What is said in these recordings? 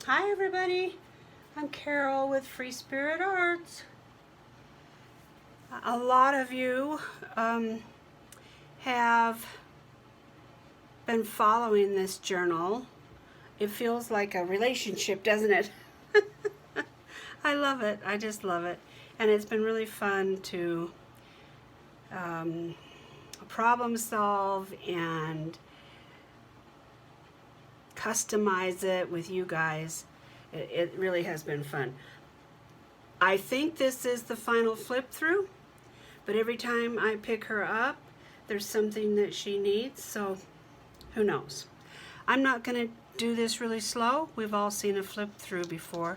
Hi everybody, I'm Carol with Free Spirit Arts. A lot of you have been following this journal. It feels like a relationship, doesn't it? I love it. I just love it. And it's been really fun to problem solve and customize it with you guys. It really has been fun. I think this is the final flip through, but every time I pick her up, there's something that she needs, so who knows. I'm not going to do this really slow. We've all seen a flip through before.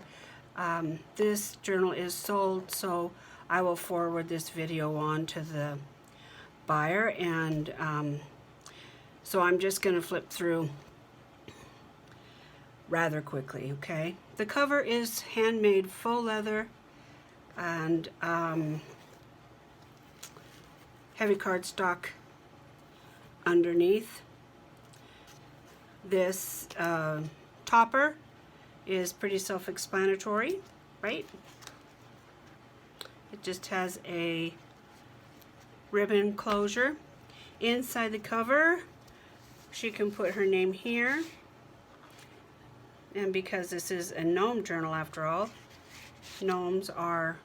This journal is sold, so I will forward this video on to the buyer, and so I'm just going to flip through rather quickly, okay? The cover is handmade faux leather and heavy cardstock underneath. This topper is pretty self-explanatory, right? It just has a ribbon closure. Inside the cover, she can put her name here. And because this is a gnome journal after all, gnomes are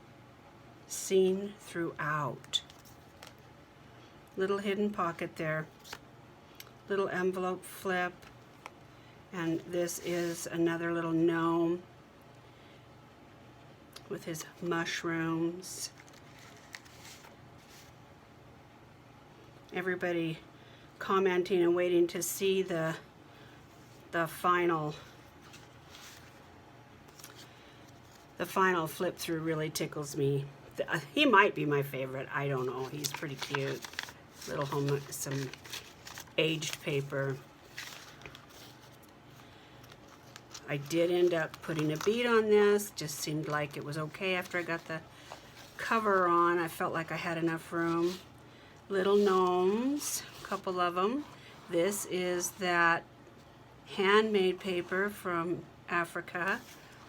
seen throughout. Little hidden pocket there, little envelope flip, and this is another little gnome with his mushrooms. Everybody commenting and waiting to see the final flip through really tickles me. He might be my favorite. I don't know. He's pretty cute. Little home, some aged paper. I did end up putting a bead on this. Just seemed like it was okay after I got the cover on. I felt like I had enough room. Little gnomes, a couple of them. This is that handmade paper from Africa.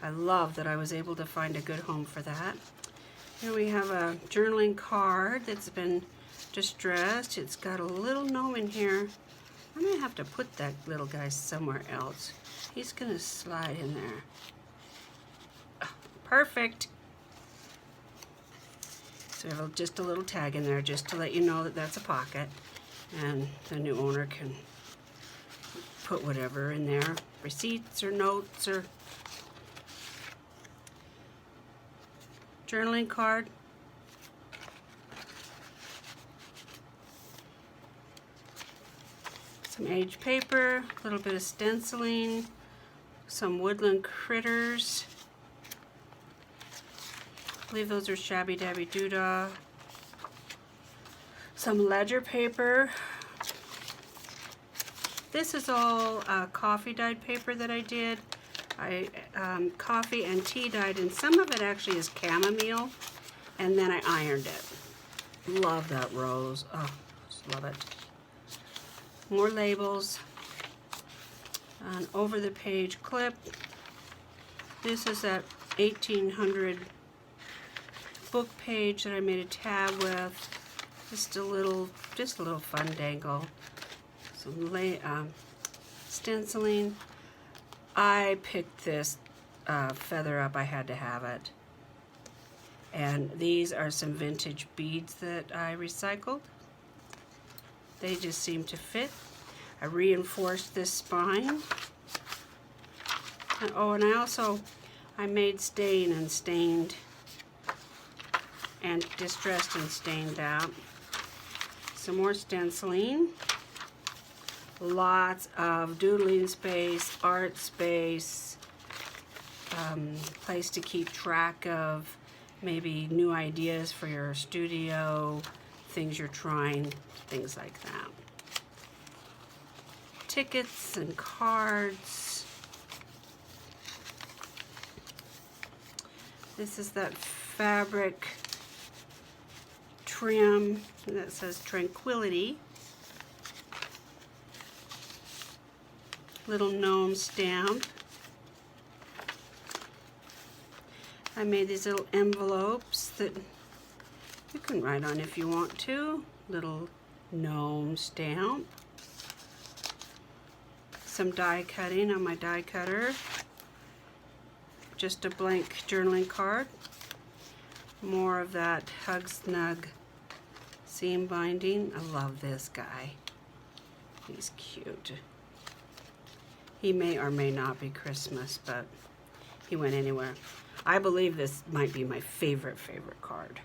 I love that I was able to find a good home for that. Here we have a journaling card that's been distressed. It's got a little gnome in here. I may have to put that little guy somewhere else. He's gonna slide in there. Oh, perfect. So we have just a little tag in there just to let you know that that's a pocket, and the new owner can put whatever in there, receipts or notes or journaling card. Some aged paper, a little bit of stenciling, some woodland critters. I believe those are Shabby Dabby Doodah. Some ledger paper. This is all coffee dyed paper that I did. I coffee and tea dyed, and some of it actually is chamomile, and then I ironed it. Love that rose. Oh, just love it. More labels. An over the page clip. This is that 1800 book page that I made a tab with. Just a little fun dangle. Some stenciling. I picked this feather up. I had to have it. And these are some vintage beads that I recycled. They just seem to fit. I reinforced this spine. And, oh, and I made stain and stained and distressed and stained out. Some more stenciling. Lots of doodling space, art space, place to keep track of maybe new ideas for your studio, things you're trying, things like that. Tickets and cards. This is that fabric trim that says Tranquility. Little gnome stamp. I made these little envelopes that you can write on if you want to. Little gnome stamp. Some die cutting on my die cutter. Just a blank journaling card. More of that Hug Snug seam binding. I love this guy. He's cute. He may or may not be Christmas, but he went anywhere. I believe this might be my favorite card.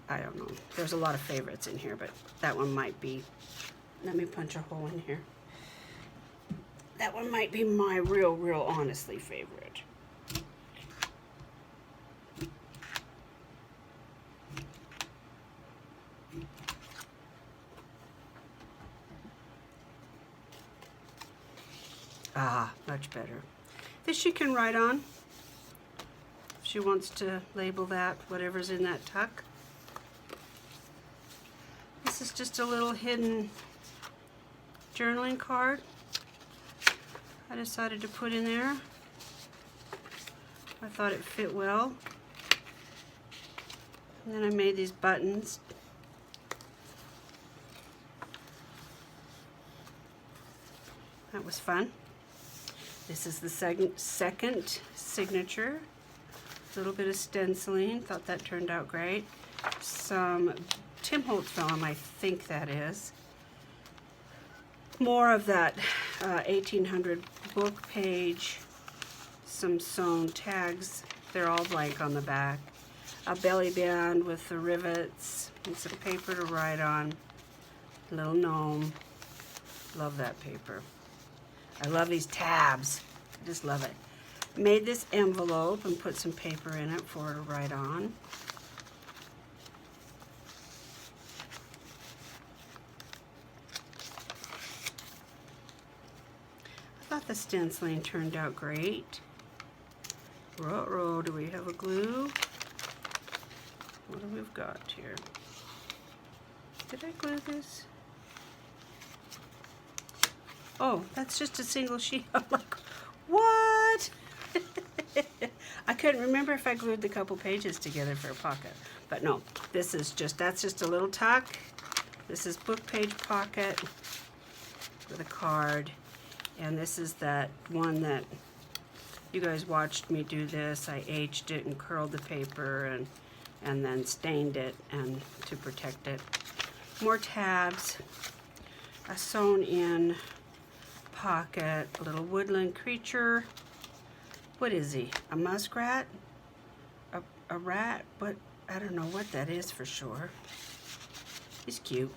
I don't know. There's a lot of favorites in here, but that one might be. Let me punch a hole in here. That one might be my real honestly favorite. Ah, much better. This she can write on. If she wants to label that, whatever's in that tuck. This is just a little hidden journaling card I decided to put in there. I thought it fit well. And then I made these buttons. That was fun. This is the second signature. A little bit of stenciling. Thought that turned out great. Some Tim Holtz vellum, I think that is. More of that 1800 book page. Some sewn tags. They're all blank on the back. A belly band with the rivets and some paper to write on. Little gnome. Love that paper. I love these tabs. I just love it. Made this envelope and put some paper in it for her to write on. I thought the stenciling turned out great. Ruh-roh, do we have a glue? What do we've got here? Did I glue this? Oh, that's just a single sheet. I'm like, what? I couldn't remember if I glued the couple pages together for a pocket. But no, this is just, that's just a little tuck. This is book page pocket with a card. And this is that one that you guys watched me do this. I aged it and curled the paper and then stained it and to protect it. More tabs. A sewn in pocket, a little woodland creature. What is he? A muskrat? A rat? What? I don't know what that is for sure. He's cute.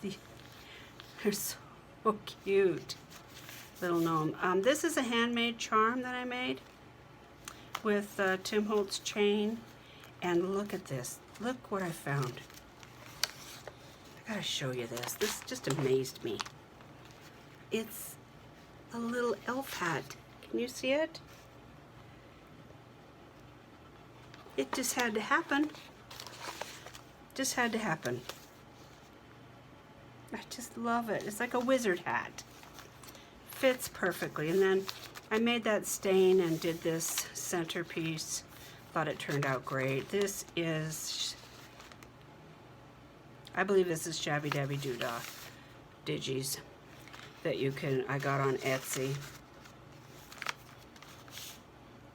They're so cute. Little gnome. This is a handmade charm that I made with Tim Holtz chain. And look at this. Look what I found. I gotta show you this. This just amazed me. It's a little elf hat. Can you see it? It just had to happen. Just had to happen. I just love it. It's like a wizard hat. Fits perfectly. And then I made that stain and did this centerpiece. Thought it turned out great. This is, I believe this is Shabby Dabby Doodah Digis that I got on Etsy.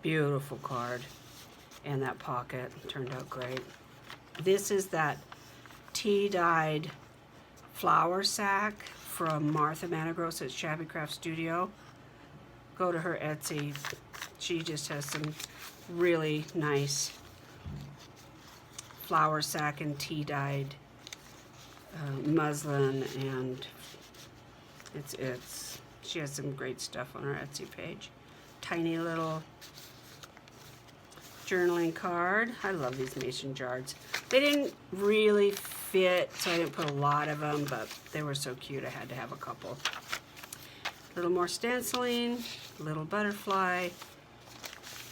Beautiful card. And that pocket turned out great. This is that tea-dyed flour sack from Martha Managross at Shabby Craft Studio. Go to her Etsy. She just has some really nice flour sack and tea-dyed muslin, and she has some great stuff on her Etsy page. Tiny little journaling card. I love these mason jars. They didn't really fit, so I didn't put a lot of them, but they were so cute I had to have a couple. A little more stenciling, little butterfly.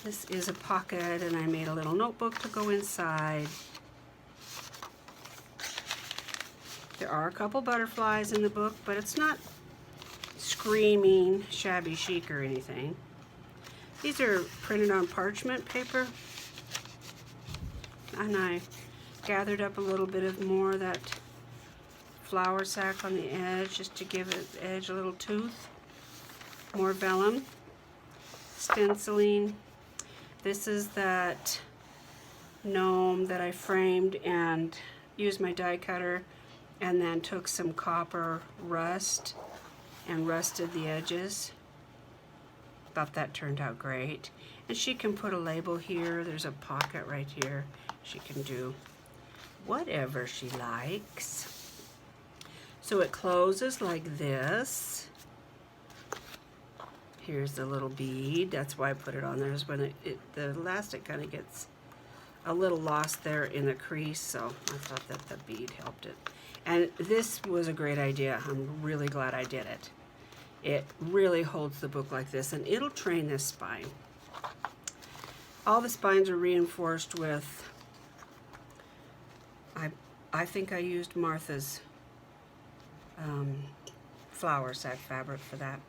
This is a pocket, and I made a little notebook to go inside. There are a couple butterflies in the book, but it's not screaming shabby chic or anything. These are printed on parchment paper, and I gathered up a little bit of more of that flour sack on the edge just to give it the edge a little tooth. More vellum, stenciling. This is that gnome that I framed and used my die cutter and then took some copper rust and rusted the edges. Thought that turned out great. And she can put a label here. There's a pocket right here. She can do whatever she likes. So it closes like this. Here's the little bead. That's why I put it on there, is when the elastic kind of gets a little lost there in the crease, so I thought that the bead helped it. And this was a great idea. I'm really glad I did it. It really holds the book like this, and it'll train this spine. All the spines are reinforced with, I think I used Martha's flour sack fabric for that.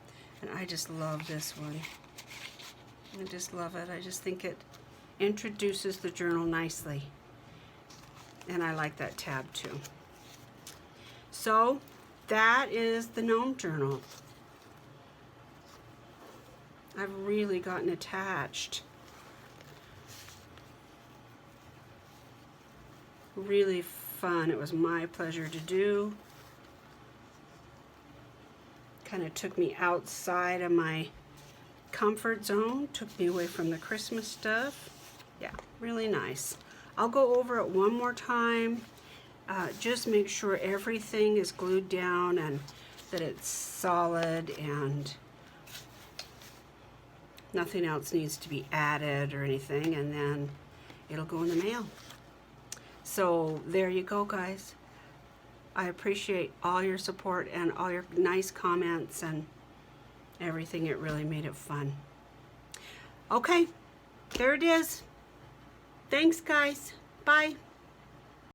And I just love this one. I just love it. I just think it introduces the journal nicely. And I like that tab too. So that is the Gnome Journal. I've really gotten attached. Really fun. It was my pleasure to do. Kind of took me outside of my comfort zone, took me away from the Christmas stuff. Yeah, really nice. I'll go over it one more time. Just make sure everything is glued down and that it's solid and nothing else needs to be added or anything, and then it'll go in the mail. So there you go, guys. I appreciate all your support and all your nice comments and everything. It really made it fun. Okay, there it is. Thanks, guys. Bye.